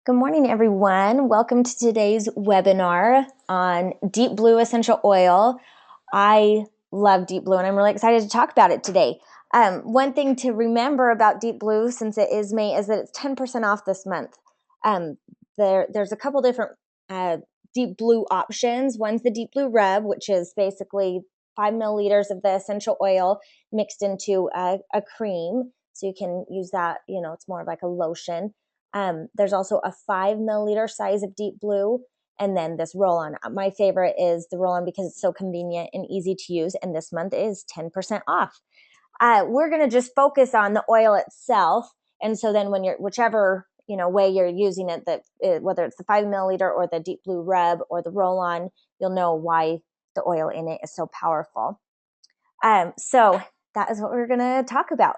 Good morning, everyone. Welcome to today's webinar on Deep Blue Essential Oil. I love Deep Blue, and I'm really excited to talk about it today. One thing to remember about Deep Blue, since it is May, is that it's 10% off this month. There's a couple different Deep Blue options. One's the Deep Blue Rub, which is basically 5 milliliters of the essential oil mixed into a cream. So you can use that, it's more of like a lotion. There's also a 5 milliliter size of Deep Blue, and then this roll-on. My favorite is the roll-on because it's so convenient and easy to use, and this month is 10% off. We're going to just focus on the oil itself, and so then when you're whichever way you're using it, whether it's the 5 milliliter or the Deep Blue Rub or the roll-on, you'll know why the oil in it is so powerful. So that is what we're going to talk about.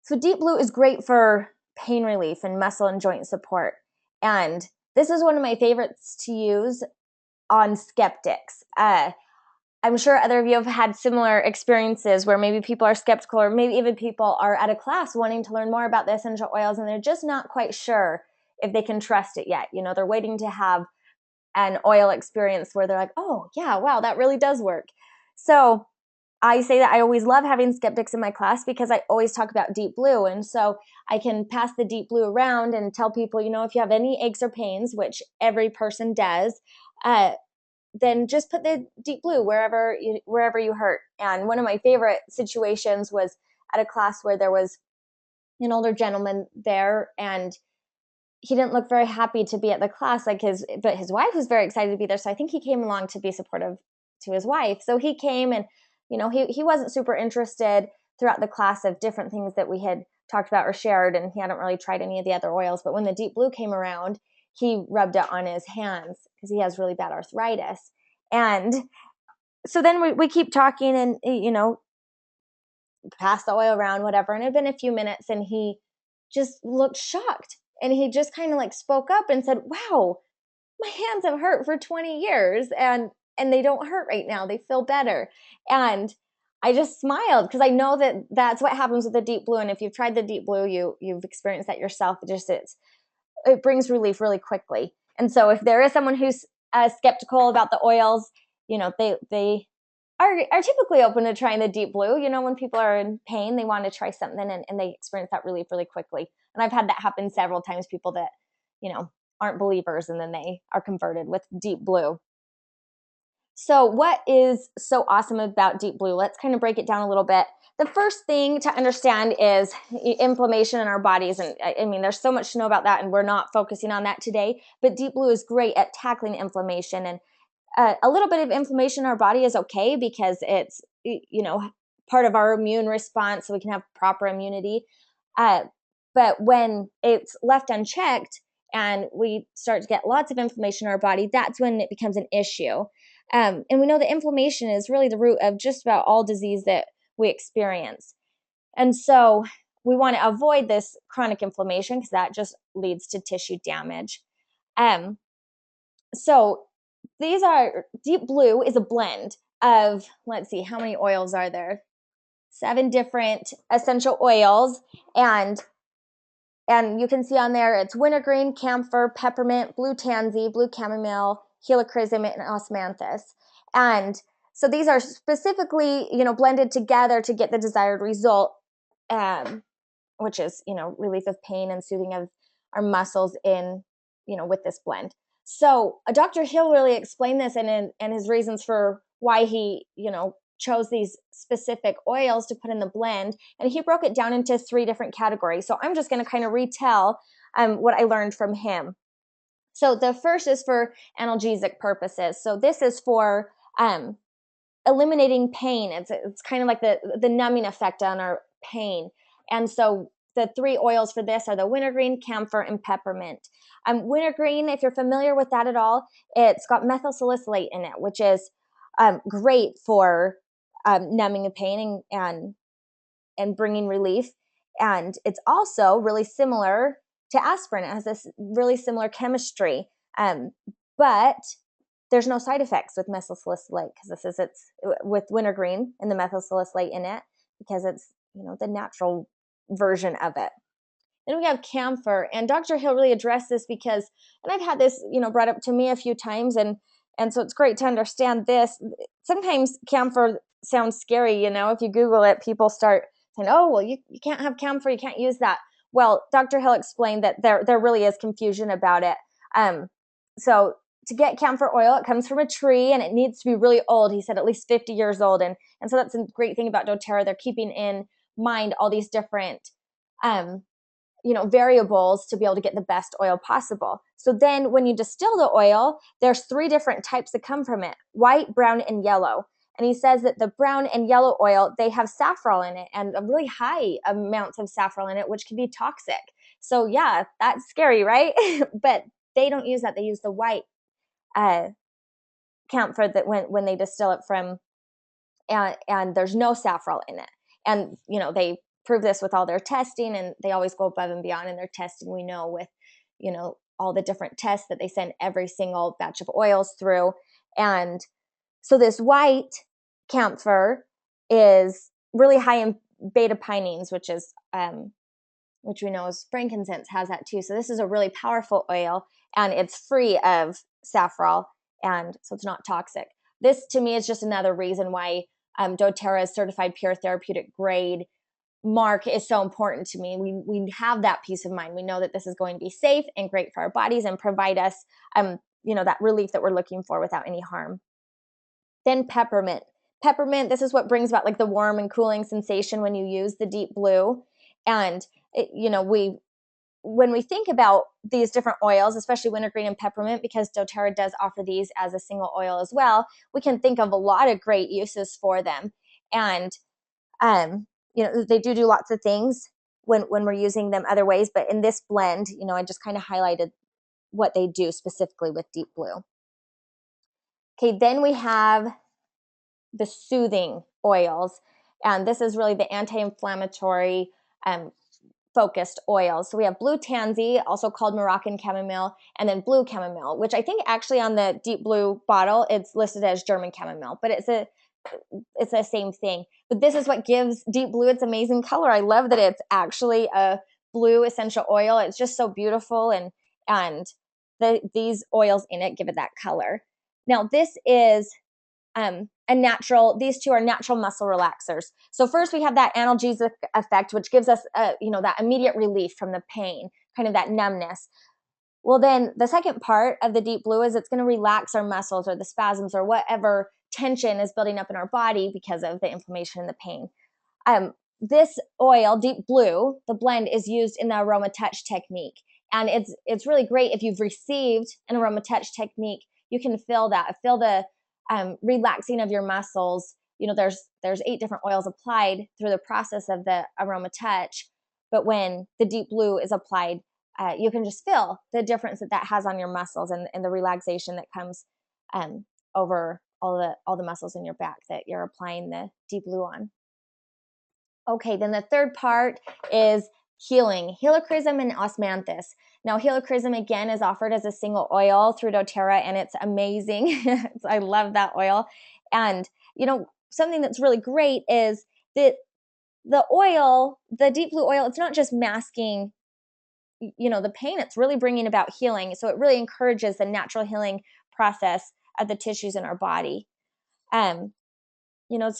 So Deep Blue is great for pain relief and muscle and joint support. And this is one of my favorites to use on skeptics. I'm sure other of you have had similar experiences where maybe people are skeptical, or maybe even people are at a class wanting to learn more about the essential oils and they're just not quite sure if they can trust it yet. They're waiting to have an oil experience where they're like, oh yeah, wow, that really does work. So I say that I always love having skeptics in my class because I always talk about Deep Blue. And so I can pass the Deep Blue around and tell people, if you have any aches or pains, which every person does, then just put the Deep Blue wherever you hurt. And one of my favorite situations was at a class where there was an older gentleman there, and he didn't look very happy to be at the class, but his wife was very excited to be there. So I think he came along to be supportive to his wife. So he came, and he wasn't super interested throughout the class of different things that we had talked about or shared, and he hadn't really tried any of the other oils. But when the Deep Blue came around, he rubbed it on his hands because he has really bad arthritis. And so then we keep talking, and pass the oil around, whatever. And it had been a few minutes, and he just looked shocked. And he just kind of like spoke up and said, wow, my hands have hurt for 20 years and they don't hurt right now. They feel better. And I just smiled because I know that that's what happens with the Deep Blue. And if you've tried the Deep Blue, you've experienced that yourself. It brings relief really quickly. And so if there is someone who's skeptical about the oils, they are typically open to trying the Deep Blue. When people are in pain, they want to try something, and they experience that relief really quickly. And I've had that happen several times, people that, aren't believers, and then they are converted with Deep Blue. So what is so awesome about Deep Blue? Let's kind of break it down a little bit. The first thing to understand is inflammation in our bodies. And I mean, there's so much to know about that, and we're not focusing on that today. But Deep Blue is great at tackling inflammation. And a little bit of inflammation in our body is okay because it's, part of our immune response, so we can have proper immunity. But when it's left unchecked and we start to get lots of inflammation in our body, that's when it becomes an issue. And we know that inflammation is really the root of just about all disease that we experience. And so we want to avoid this chronic inflammation because that just leads to tissue damage. So Deep Blue is a blend of, let's see, how many oils are there? 7 different essential oils. And you can see on there, it's wintergreen, camphor, peppermint, blue tansy, blue chamomile, helichrysum, and osmanthus. And so these are specifically, blended together to get the desired result, which is, relief of pain and soothing of our muscles with this blend. So Dr. Hill really explained this and his reasons for why he, chose these specific oils to put in the blend. And he broke it down into 3 different categories. So I'm just going to kind of retell what I learned from him. So the first is for analgesic purposes. So this is for eliminating pain. It's kind of like the numbing effect on our pain. And so the 3 oils for this are the wintergreen, camphor, and peppermint. Wintergreen, if you're familiar with that at all, it's got methyl salicylate in it, which is great for numbing the pain and bringing relief. And it's also really similar to aspirin. It has this really similar chemistry, but there's no side effects with methyl salicylate because it's with wintergreen and the methyl salicylate in it because it's the natural version of it. Then we have camphor, and Dr. Hill really addressed this because, and I've had this, brought up to me a few times, and so it's great to understand this. Sometimes camphor sounds scary, if you Google it, people start saying, oh, well, you can't have camphor, you can't use that. Well, Dr. Hill explained that there really is confusion about it. So to get camphor oil, it comes from a tree and it needs to be really old. He said at least 50 years old. And so that's a great thing about doTERRA. They're keeping in mind all these different variables to be able to get the best oil possible. So then when you distill the oil, there's 3 different types that come from it: white, brown, and yellow. And he says that the brown and yellow oil, they have safrole in it, and a really high amounts of safrole in it, which can be toxic. So yeah, that's scary, right? But they don't use that. They use the white camphor that when they distill it from, and there's no safrole in it. And they prove this with all their testing, and they always go above and beyond in their testing. We know with all the different tests that they send every single batch of oils through. And so this white camphor is really high in beta pinene, which we know is frankincense has that too. So this is a really powerful oil, and it's free of safrole, and so it's not toxic. This to me is just another reason why doTERRA's certified pure therapeutic grade mark is so important to me. We have that peace of mind. We know that this is going to be safe and great for our bodies and provide us that relief that we're looking for without any harm. Then peppermint. Peppermint, this is what brings about like the warm and cooling sensation when you use the Deep Blue. And when we think about these different oils, especially wintergreen and peppermint, because doTERRA does offer these as a single oil as well, we can think of a lot of great uses for them. And they do lots of things when we're using them other ways, but in this blend, I just kind of highlighted what they do specifically with Deep Blue. Okay, then we have the soothing oils, and this is really the anti-inflammatory focused oils. So we have blue tansy, also called Moroccan chamomile, and then blue chamomile, which I think actually on the Deep Blue bottle it's listed as German chamomile, but it's the same thing. But this is what gives Deep Blue its amazing color. I love that it's actually a blue essential oil. It's just so beautiful, and these oils in it give it that color. Now this is these two are natural muscle relaxers. So first we have that analgesic effect, which gives us that immediate relief from the pain, kind of that numbness. Well, then the second part of the Deep Blue is it's going to relax our muscles or the spasms or whatever tension is building up in our body because of the inflammation and the pain. This oil, Deep Blue, the blend is used in the aroma touch technique. And it's really great if you've received an aroma touch technique. You can feel the relaxing of your muscles. There's 8 different oils applied through the process of the aroma touch, but when the Deep Blue is applied, you can just feel the difference that has on your muscles and the relaxation that comes over all the muscles in your back that you're applying the Deep Blue on. Okay, then the third part is healing, helichrysum and osmanthus. Now, helichrysum, again, is offered as a single oil through doTERRA, and it's amazing. I love that oil. And, something that's really great is that the oil, the Deep Blue oil, it's not just masking, the pain. It's really bringing about healing. So it really encourages the natural healing process of the tissues in our body. So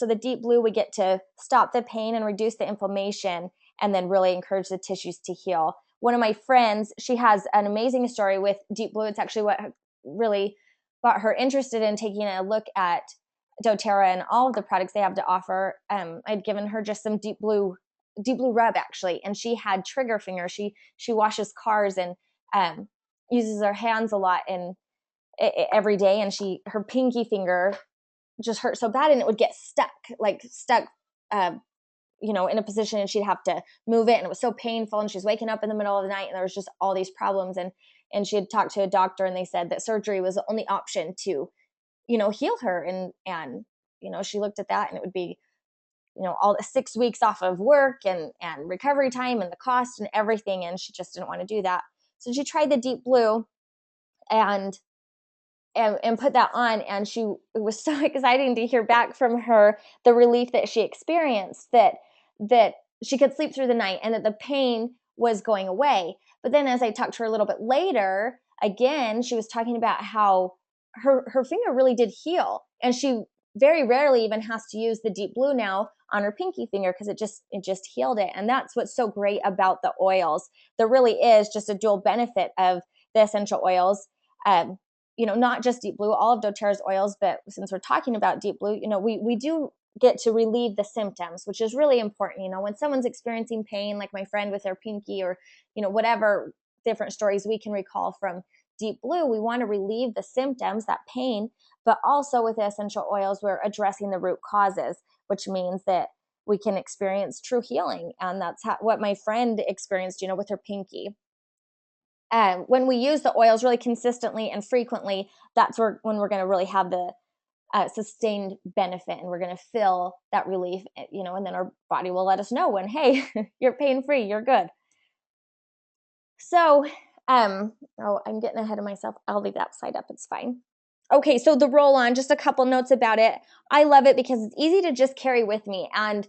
the Deep Blue, we get to stop the pain and reduce the inflammation and then really encourage the tissues to heal. One of my friends, she has an amazing story with Deep Blue. It's actually what really got her interested in taking a look at doTERRA and all of the products they have to offer. I'd given her just some Deep Blue rub actually, and she had trigger finger. She washes cars and uses her hands a lot every day, and her pinky finger just hurt so bad, and it would get stuck in a position, and she'd have to move it, and it was so painful, and she's waking up in the middle of the night, and there was just all these problems, and she had talked to a doctor, and they said that surgery was the only option to heal her, and she looked at that, and it would be all 6 weeks off of work and recovery time and the cost and everything, and she just didn't want to do that. So she tried the Deep Blue and put that on, and it was so exciting to hear back from her the relief that she experienced, that she could sleep through the night, and that the pain was going away. But then as I talked to her a little bit later, again, she was talking about how her finger really did heal, and she very rarely even has to use the Deep Blue now on her pinky finger because it just healed it. And that's what's so great about the oils. There really is just a dual benefit of the essential oils. Not just Deep Blue, all of doTERRA's oils, but since we're talking about Deep Blue, we do get to relieve the symptoms, which is really important. When someone's experiencing pain, like my friend with their pinky, or whatever different stories we can recall from Deep Blue, we want to relieve the symptoms, that pain, but also with the essential oils, we're addressing the root causes, which means that we can experience true healing. And that's what my friend experienced, with her pinky. When we use the oils really consistently and frequently, that's when we're going to really have the sustained benefit, and we're going to feel that relief, and then our body will let us know when, hey, you're pain-free, you're good. So, I'm getting ahead of myself. I'll leave that side up. It's fine. Okay, so the roll-on, just a couple notes about it. I love it because it's easy to just carry with me, and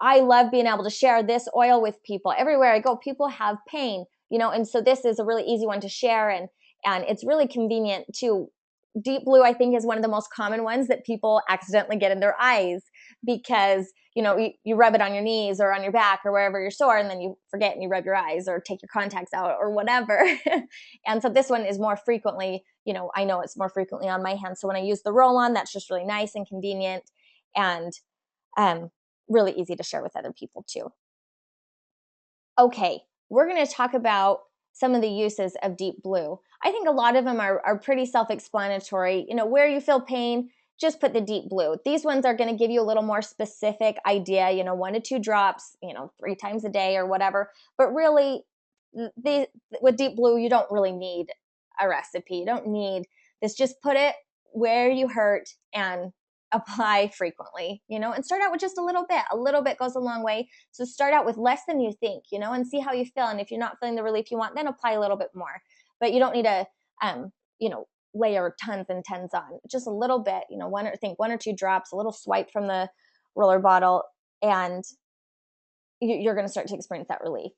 I love being able to share this oil with people. Everywhere I go, people have pain, and so this is a really easy one to share, and it's really convenient too. Deep Blue, I think, is one of the most common ones that people accidentally get in their eyes because, you rub it on your knees or on your back or wherever you're sore, and then you forget and you rub your eyes or take your contacts out or whatever. And so this one is more frequently, I know it's more frequently on my hands. So when I use the roll-on, that's just really nice and convenient, and really easy to share with other people too. Okay, we're going to talk about some of the uses of Deep Blue. I think a lot of them are pretty self-explanatory. Where you feel pain, just put the Deep Blue. These ones are going to give you a little more specific idea, 1 to 2 drops, 3 times a day or whatever. But really, with Deep Blue, you don't really need a recipe. You don't need this. Just put it where you hurt and apply frequently, and start out with just a little bit. A little bit goes a long way. So start out with less than you think, and see how you feel. And if you're not feeling the relief you want, then apply a little bit more. But you don't need to, layer tons and tons on. Just a little bit, 1 or 2 drops, a little swipe from the roller bottle, and you're going to start to experience that relief.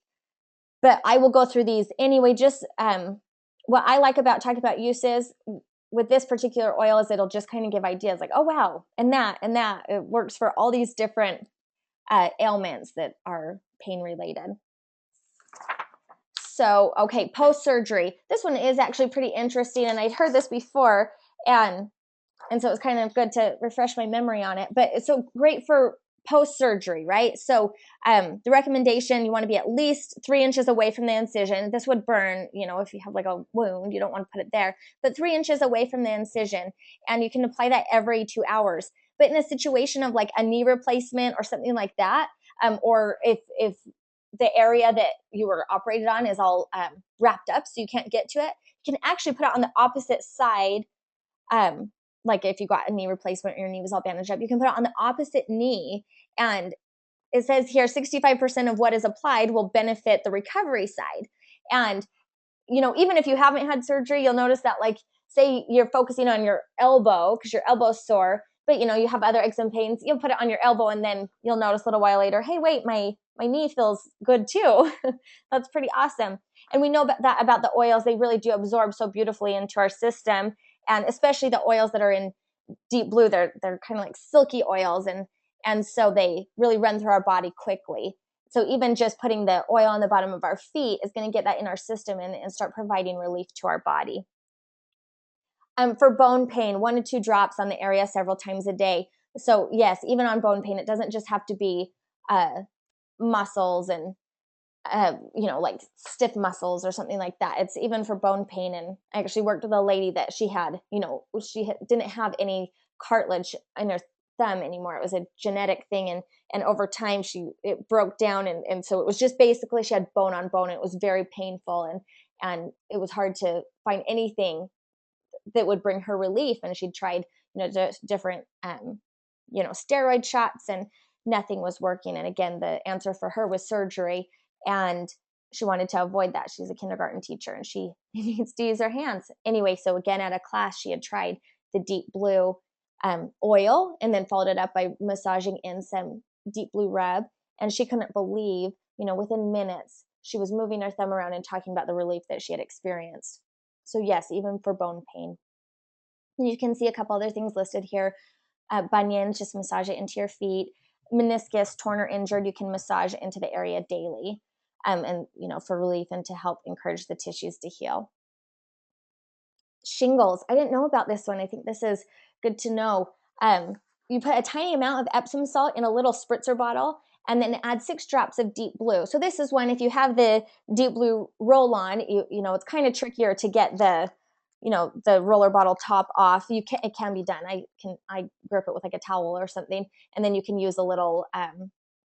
But I will go through these anyway. Just what I like about talking about uses with this particular oil is it'll just kind of give ideas like, oh, wow, and that. It works for all these different ailments that are pain related. So, okay, post-surgery. This one is actually pretty interesting, and I'd heard this before, and so it's kind of good to refresh my memory on it. But it's so great for post-surgery, right? So the recommendation, you want to be at least 3 inches away from the incision. This would burn, if you have like a wound, you don't want to put it there, but 3 inches away from the incision. And you can apply that every 2 hours. But in a situation of like a knee replacement or something like that, or if the area that you were operated on is all wrapped up so you can't get to it, you can actually put it on the opposite side. Like if you got a knee replacement or your knee was all bandaged up, you can put it on the opposite knee. And it says here 65% of what is applied will benefit the recovery side. And, even if you haven't had surgery, you'll notice that, like, say you're focusing on your elbow because your elbow's sore, but, you have other aches and pains, you'll put it on your elbow and then you'll notice a little while later, hey, wait, my knee feels good too. That's pretty awesome. And we know that about the oils, they really do absorb so beautifully into our system. And especially the oils that are in Deep Blue, they're kind of like silky oils, and so they really run through our body quickly. So even just putting the oil on the bottom of our feet is going to get that in our system and start providing relief to our body. For bone pain, 1 to 2 drops on the area several times a day. So yes, even on bone pain, it doesn't just have to be muscles and like stiff muscles or something like that. It's even for bone pain. And I actually worked with a lady that she had, didn't have any cartilage in her thumb anymore. It was a genetic thing. And over time it broke down. And so it was just basically, she had bone on bone. It was very painful. And it was hard to find anything that would bring her relief. And she'd tried, different, steroid shots, and nothing was working. And again, the answer for her was surgery. And she wanted to avoid that. She's a kindergarten teacher and she needs to use her hands. Anyway, so again, at a class, she had tried the Deep Blue oil and then followed it up by massaging in some Deep Blue rub. And she couldn't believe, within minutes, she was moving her thumb around and talking about the relief that she had experienced. So yes, even for bone pain. And you can see a couple other things listed here. Bunions, just massage it into your feet. Meniscus, torn or injured, you can massage into the area daily, and for relief and to help encourage the tissues to heal. Shingles, I didn't know about this one. I think this is good to know. You put a tiny amount of Epsom salt in a little spritzer bottle, and then add 6 drops of Deep Blue. So this is one, if you have the Deep Blue roll-on, it's kind of trickier to get the roller bottle top off. It can be done. I grip it with like a towel or something, and then you can use a little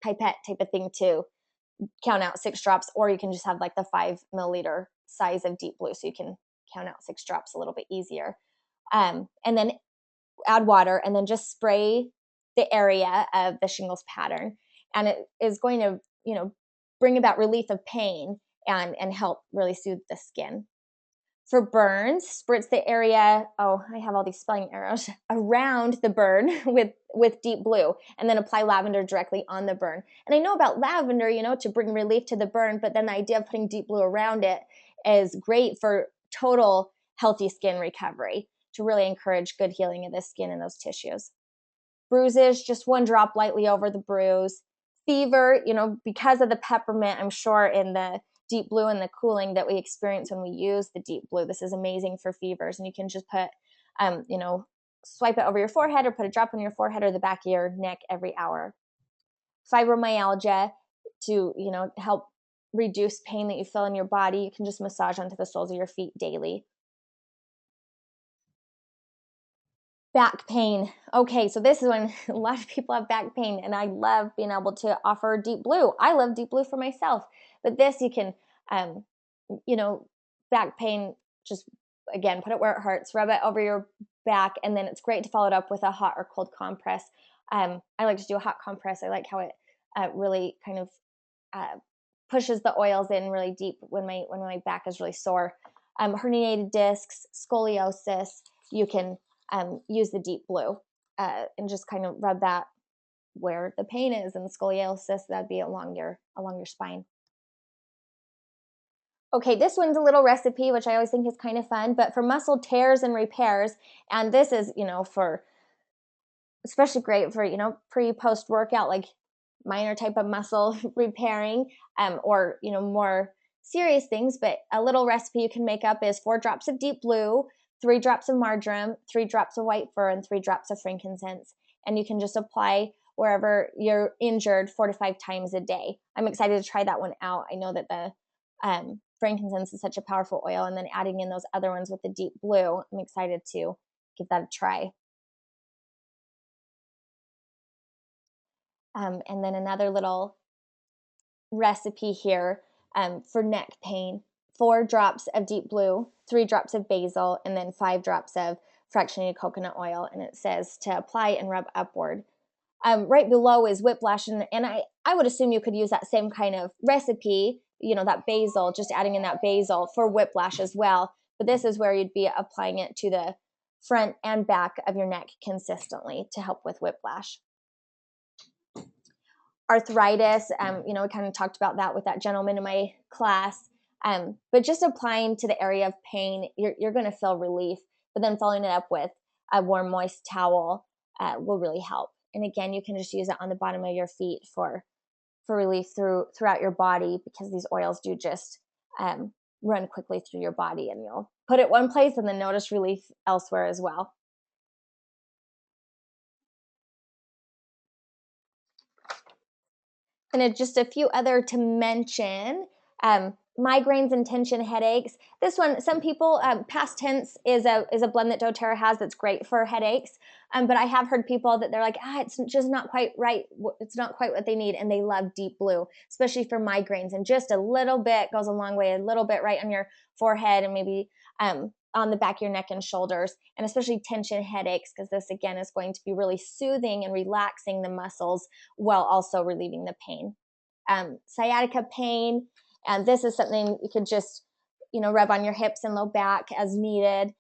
pipette type of thing to count out 6 drops, or you can just have like the 5 milliliter size of Deep Blue, so you can count out 6 drops a little bit easier. And then add water, and then just spray the area of the shingles pattern, and it is going to bring about relief of pain and help really soothe the skin. For burns, spritz the area, I have all these spelling arrows, around the burn with Deep Blue, and then apply lavender directly on the burn. And I know about lavender, to bring relief to the burn, but then the idea of putting Deep Blue around it is great for total healthy skin recovery, to really encourage good healing of the skin and those tissues. Bruises, just 1 drop lightly over the bruise. Fever, because of the peppermint, I'm sure, in the Deep Blue and the cooling that we experience when we use the Deep Blue, this is amazing for fevers. And you can just put, swipe it over your forehead, or put a drop on your forehead or the back of your neck every hour. Fibromyalgia, to, help reduce pain that you feel in your body, you can just massage onto the soles of your feet daily. Back pain. Okay, so this is when a lot of people have back pain, and I love being able to offer Deep Blue. I love Deep Blue for myself, but this you can, back pain, just again, put it where it hurts, rub it over your back, and then it's great to follow it up with a hot or cold compress. I like to do a hot compress. I like how it really kind of pushes the oils in really deep when my back is really sore. Herniated discs, scoliosis, you can use the Deep Blue and just kind of rub that where the pain is, and scoliosis, that'd be along your spine. Okay, this one's a little recipe, which I always think is kind of fun, but for muscle tears and repairs, and this is, for especially great for, pre-post workout, like minor type of muscle repairing, or, more serious things. But a little recipe you can make up is 4 drops of Deep Blue, 3 drops of marjoram, 3 drops of white fir, and 3 drops of frankincense. And you can just apply wherever you're injured 4 to 5 times a day. I'm excited to try that one out. I know that the frankincense is such a powerful oil, and then adding in those other ones with the Deep Blue, I'm excited to give that a try. And then another little recipe here for neck pain: 4 drops of Deep Blue, 3 drops of basil, and then 5 drops of fractionated coconut oil. And it says to apply and rub upward. Right below is whiplash, and I would assume you could use that same kind of recipe, that basil, just adding in that basil for whiplash as well. But this is where you'd be applying it to the front and back of your neck consistently to help with whiplash. Arthritis, we kind of talked about that with that gentleman in my class. But just applying to the area of pain, you're going to feel relief. But then following it up with a warm, moist towel will really help. And again, you can just use it on the bottom of your feet for relief throughout your body, because these oils do just run quickly through your body, and you'll put it one place and then notice relief elsewhere as well. And just a few other to mention, migraines and tension headaches. This one, some people, past tense is a blend that doTERRA has that's great for headaches. But I have heard people that they're like, it's just not quite right. It's not quite what they need. And they love Deep Blue, especially for migraines. And just a little bit goes a long way, a little bit right on your forehead, and maybe on the back of your neck and shoulders, and especially tension headaches, because this again is going to be really soothing and relaxing the muscles while also relieving the pain. Sciatica pain, and this is something you could just rub on your hips and low back as needed.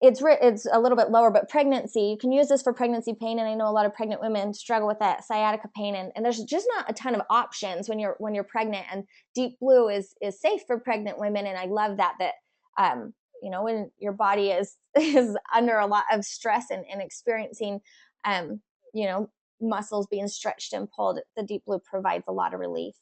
it's a little bit lower, but pregnancy, you can use this for pregnancy pain. And I know a lot of pregnant women struggle with that sciatica pain, and there's just not a ton of options when you're pregnant. And Deep Blue is safe for pregnant women. And I love that when your body is under a lot of stress and experiencing, muscles being stretched and pulled, the Deep Blue provides a lot of relief.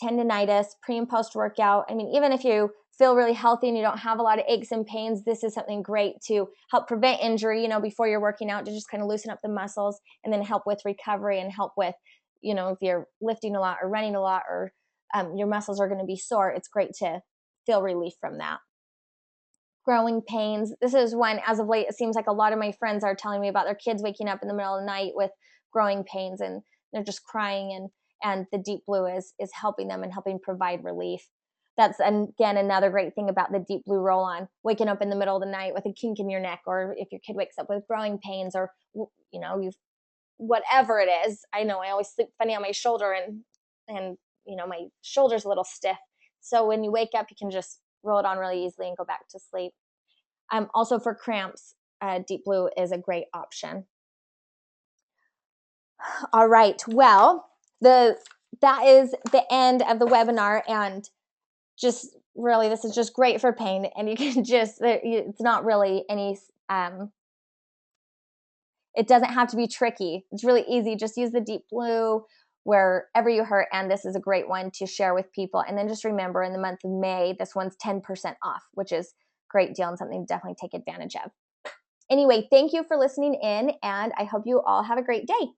Tendinitis, pre and post workout. I mean, even if you feel really healthy and you don't have a lot of aches and pains, this is something great to help prevent injury, before you're working out, to just kind of loosen up the muscles, and then help with recovery and help with, if you're lifting a lot or running a lot, or your muscles are going to be sore, it's great to feel relief from that. Growing pains. This is one, as of late, it seems like a lot of my friends are telling me about their kids waking up in the middle of the night with growing pains, and they're just crying, and the Deep Blue is helping them and helping provide relief. That's, again, another great thing about the Deep Blue roll-on. Waking up in the middle of the night with a kink in your neck, or if your kid wakes up with growing pains, or you've whatever it is. I know I always sleep funny on my shoulder, and my shoulder's a little stiff. So when you wake up, you can just roll it on really easily and go back to sleep. Also for cramps, Deep Blue is a great option. All right. Well, that is the end of the webinar, and just really, this is just great for pain, and you can it's not really any, it doesn't have to be tricky. It's really easy. Just use the Deep Blue wherever you hurt, and this is a great one to share with people. And then just remember, in the month of May, this one's 10% off, which is a great deal and something to definitely take advantage of. Anyway, thank you for listening in, and I hope you all have a great day.